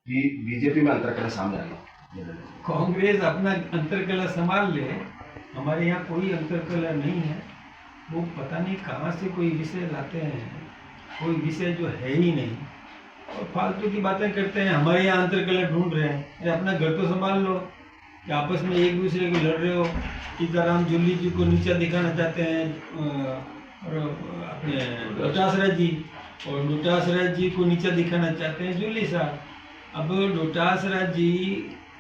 कि बीजेपी में अंतरकलह सामने आ गया? कांग्रेस अपना अंतरकलह संभाल ले, हमारे यहाँ कोई अंतरकलह नहीं है। वो पता नहीं कहाँ से कोई विषय लाते हैं, कोई विषय जो है ही नहीं और फालतू की बातें करते हैं। हमारे यहाँ अंतरकलह ढूंढ रहे हैं, अरे अपना घर तो संभाल लो कि आपस में एक दूसरे को लड़ रहे हो। सीताराम जूली जी को नीचा दिखाना चाहते हैं और अपने डोटासरा जी, और डोटासरा जी को नीचा दिखाना चाहते हैं जूली साहब। अब डोटासरा जी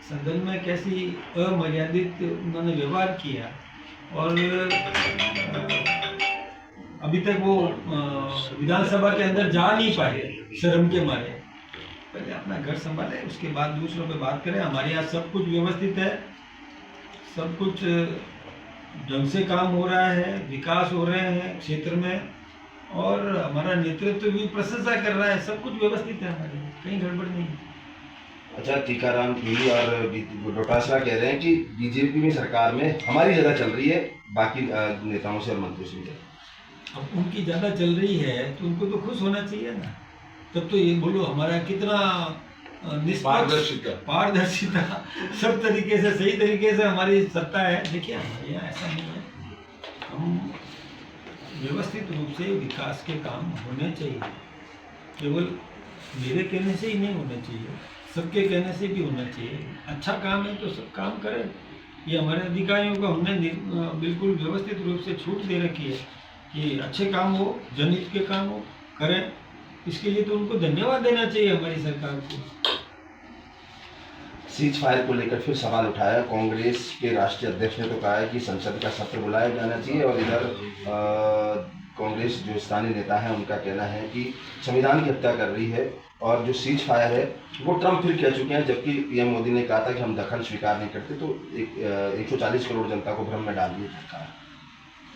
सदन में कैसी अमर्यादित उन्होंने व्यवहार किया और अभी तक वो विधानसभा के अंदर जा नहीं पाए शर्म के मारे। पहले अपना घर संभाले, उसके बाद दूसरों पे बात करें। हमारे यहाँ सब कुछ व्यवस्थित है, सब कुछ ढंग से काम हो रहा है, विकास हो रहे हैं क्षेत्र में और हमारा नेतृत्व भी प्रशंसा कर रहा है। सब कुछ व्यवस्थित है हमारे, कहीं गड़बड़ नहीं है। अच्छा, टीकाराम जूली और डोटासरा कह रहे हैं कि बीजेपी में सरकार में हमारी ज़्यादा चल रही है बाकी नेताओं से और मंत्रियों से। अब उनकी ज़्यादा चल रही है तो उनको तो खुश होना चाहिए ना। तब तो ये बोलो हमारा कितना पारदर्शिता सब तरीके से सही तरीके से हमारी सत्ता है। देखिए हमारे यहाँ ऐसा नहीं है, हम व्यवस्थित रूप से विकास के काम होने चाहिए। केवल मेरे कहने से ही नहीं होना चाहिए, सबके कहने से भी होना चाहिए। अच्छा काम है तो सब काम करें। ये हमारे अधिकारियों को हमने बिल्कुल व्यवस्थित रूप से छूट दे रखी है कि अच्छे काम हो, जनहित के काम हो, करें। इसके लिए तो उनको धन्यवाद देना चाहिए हमारी सरकार को। सीज फायर को लेकर फिर सवाल उठाया। कांग्रेस के राष्ट्रीय अध्यक्ष ने तो कहा है कि संसद का सत्र बुलाया जाना चाहिए और इधर कांग्रेस जो स्थानीय नेता हैं उनका कहना है कि संविधान की हत्या कर रही है और जो सीज फायर है वो ट्रंप फिर कह चुके हैं, जबकि पीएम मोदी ने कहा था कि हम दखल स्वीकार नहीं करते। तो 140 करोड़ जनता को भ्रम में डाल दिया सरकार।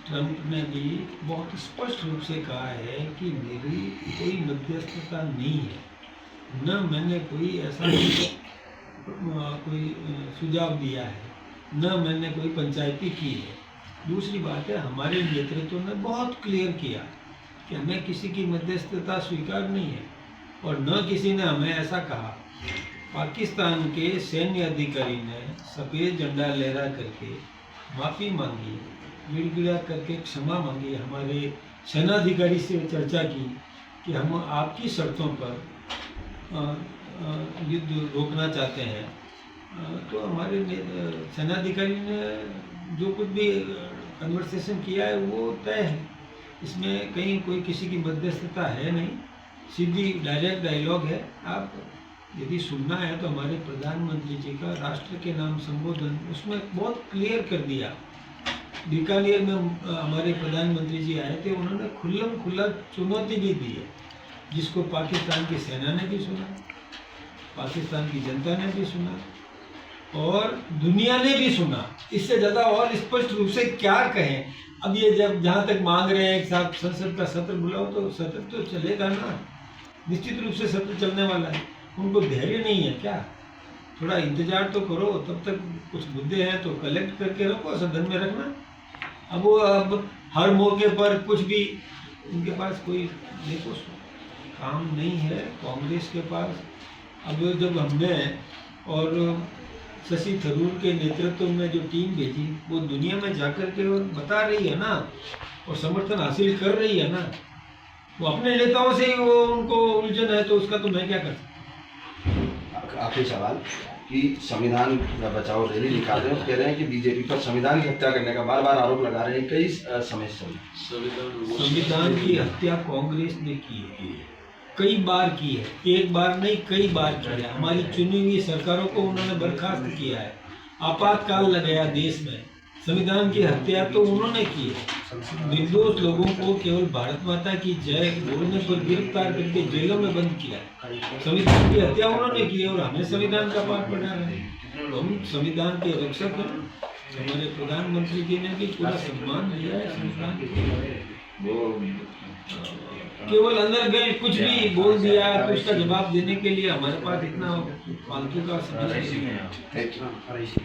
ट्रंप ने भी बहुत स्पष्ट रूप से कहा है कि मेरी कोई मध्यस्थता नहीं है, न मैंने कोई ऐसा कोई सुझाव दिया है, न मैंने कोई पंचायती की है। दूसरी बात है, हमारे नेतृत्व ने बहुत क्लियर किया कि हमें किसी की मध्यस्थता स्वीकार नहीं है और न किसी ने हमें ऐसा कहा। पाकिस्तान के सैन्य अधिकारी ने सफ़ेद झंडा लहरा करके माफ़ी मांगी, गिड़गिड़ा करके क्षमा मांगी, हमारे सेनाधिकारी से चर्चा की कि हम आपकी शर्तों पर युद्ध रोकना चाहते हैं। तो हमारे सेनाधिकारी ने जो कुछ भी कन्वर्सेशन किया है वो तय है, इसमें कहीं कोई किसी की मध्यस्थता है नहीं, सीधी डायरेक्ट डायलॉग है। आप यदि सुनना है तो हमारे प्रधानमंत्री जी का राष्ट्र के नाम संबोधन उसमें बहुत क्लियर कर दिया। बीकानेर में हमारे प्रधानमंत्री जी आए थे, उन्होंने खुल्लम खुल्ला चुनौती भी दी है, जिसको पाकिस्तान की सेना ने भी सुना, पाकिस्तान की जनता ने भी सुना और दुनिया ने भी सुना। इससे ज़्यादा और स्पष्ट रूप से क्या कहें। अब ये जब जहाँ तक मांग रहे हैं एक साथ संसद का सत्र बुलाओ, तो सत्र तो चलेगा ना, निश्चित रूप से सत्र चलने वाला है। उनको धैर्य नहीं है क्या? थोड़ा इंतजार तो करो, तब तक कुछ मुद्दे हैं तो कलेक्ट करके रखो, सदन में रखना। अब हर मौके पर कुछ भी उनके पास कोई देखो काम नहीं है कांग्रेस के पास। अब जब हमने और शशि थरूर के नेतृत्व में जो टीम भेजी वो दुनिया में जाकर के और बता रही है ना और समर्थन हासिल कर रही है ना, वो अपने नेताओं से ही वो उनको उलझन है, तो उसका तो मैं क्या कर सकता। आखिरी सवाल कि संविधान का बचाओ रैली निकाल रहे हैं, कह रहे हैं कि बीजेपी पर संविधान की हत्या करने का बार बार आरोप लगा रहे हैं कई समय से। संविधान की हत्या कांग्रेस ने की है, कई बार की है, एक बार नहीं कई बार की है। हमारी चुनी हुई सरकारों को उन्होंने बर्खास्त किया है, आपातकाल लगाया देश में। संविधान की हत्या तो उन्होंने की है, निर्दोष लोगों को केवल भारत माता की जय बोलने पर गिरफ्तार करके जेलों में बंद किया है। संविधान की हत्या उन्होंने की है और हमें संविधान का पाठ पढ़ा रहे हैं। हम संविधान के रक्षक हैं, हमारे प्रधानमंत्री जी ने भी पूरा सम्मान दिया है संविधान को। वो केवल अंदर गए कुछ भी बोल दिया तो उसका जवाब देने के लिए हमारे पास इतना फालतू का समय नहीं है।